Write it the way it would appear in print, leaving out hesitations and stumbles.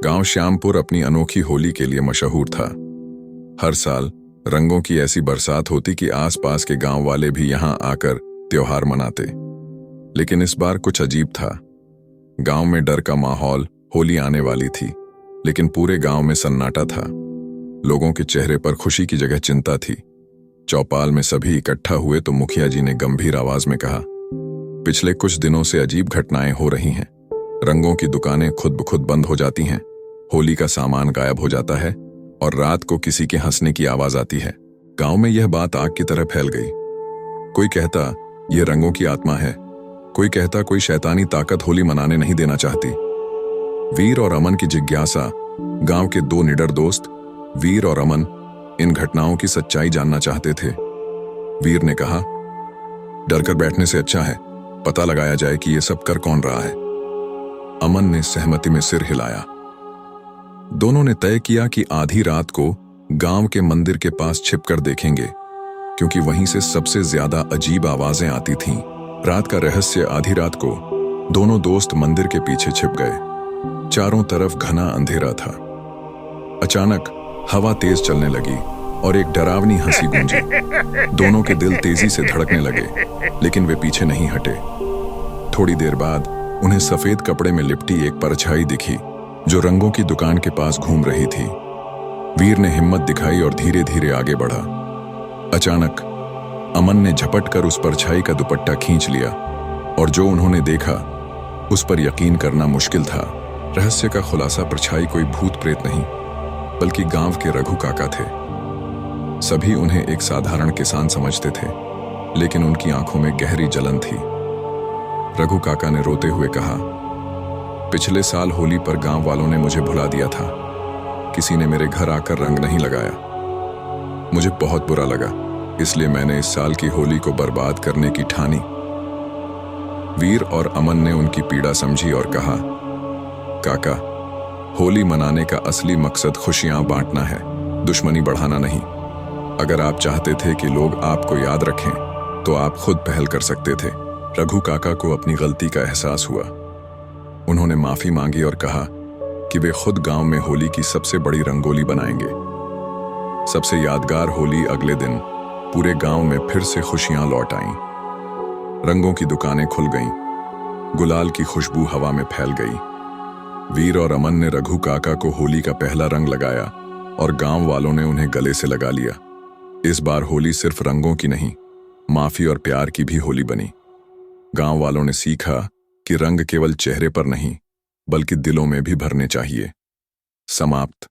गांव श्यामपुर अपनी अनोखी होली के लिए मशहूर था। हर साल रंगों की ऐसी बरसात होती कि आसपास के गांव वाले भी यहां आकर त्योहार मनाते। लेकिन इस बार कुछ अजीब था। गांव में डर का माहौल, होली आने वाली थी, लेकिन पूरे गांव में सन्नाटा था। लोगों के चेहरे पर खुशी की जगह चिंता थी। चौपाल में सभी इकट्ठा हुए तो मुखिया जी ने गंभीर आवाज में कहा, पिछले कुछ दिनों से अजीब घटनाएं हो रही हैं। रंगों की दुकानें खुद ब खुद बंद हो जाती हैं, होली का सामान गायब हो जाता है और रात को किसी के हंसने की आवाज आती है। गांव में यह बात आग की तरह फैल गई। कोई कहता यह रंगों की आत्मा है, कोई कहता कोई शैतानी ताकत होली मनाने नहीं देना चाहती। वीर और अमन की जिज्ञासा। गांव के दो निडर दोस्त वीर और अमन इन घटनाओं की सच्चाई जानना चाहते थे। वीर ने कहा, डर कर बैठने से अच्छा है पता लगाया जाए कि यह सब कर कौन रहा है। अमन ने सहमति में सिर हिलाया। दोनों ने तय किया कि आधी रात को गांव के मंदिर के पास छिपकर देखेंगे, क्योंकि वहीं से सबसे ज्यादा अजीब आवाजें आती थीं। रात का रहस्य। आधी रात को दोनों दोस्त मंदिर के पीछे छिप गए। चारों तरफ घना अंधेरा था। अचानक हवा तेज चलने लगी और एक डरावनी हंसी गूंजी। दोनों के दिल तेजी से धड़कने लगे, लेकिन वे पीछे नहीं हटे। थोड़ी देर बाद उन्हें सफेद कपड़े में लिपटी एक परछाई दिखी, जो रंगों की दुकान के पास घूम रही थी। वीर ने हिम्मत दिखाई और धीरे धीरे आगे बढ़ा। अचानक अमन ने झपट कर उस परछाई का दुपट्टा खींच लिया, और जो उन्होंने देखा उस पर यकीन करना मुश्किल था। रहस्य का खुलासा। परछाई कोई भूत प्रेत नहीं, बल्कि गांव के रघु काका थे। सभी उन्हें एक साधारण किसान समझते थे, लेकिन उनकी आंखों में गहरी जलन थी। रघु काका ने रोते हुए कहा, पिछले साल होली पर गांव वालों ने मुझे भुला दिया था। किसी ने मेरे घर आकर रंग नहीं लगाया। मुझे बहुत बुरा लगा, इसलिए मैंने इस साल की होली को बर्बाद करने की ठानी। वीर और अमन ने उनकी पीड़ा समझी और कहा, काका, होली मनाने का असली मकसद खुशियां बांटना है, दुश्मनी बढ़ाना नहीं। अगर आप चाहते थे कि लोग आपको याद रखें, तो आप खुद पहल कर सकते थे। रघु काका को अपनी गलती का एहसास हुआ। उन्होंने माफी मांगी और कहा कि वे खुद गांव में होली की सबसे बड़ी रंगोली बनाएंगे। सबसे यादगार होली अगले दिन पूरे गांव में फिर से खुशियां लौट आईं। रंगों की दुकानें खुल गईं, गुलाल की खुशबू हवा में फैल गई। वीर और अमन ने रघु काका को होली का पहला रंग लगाया और गांव वालों ने उन्हें गले से लगा लिया। इस बार होली सिर्फ रंगों की नहीं, माफी और प्यार की भी होली बनी। गांव वालों ने सीखा कि रंग केवल चेहरे पर नहीं, बल्कि दिलों में भी भरने चाहिए। समाप्त।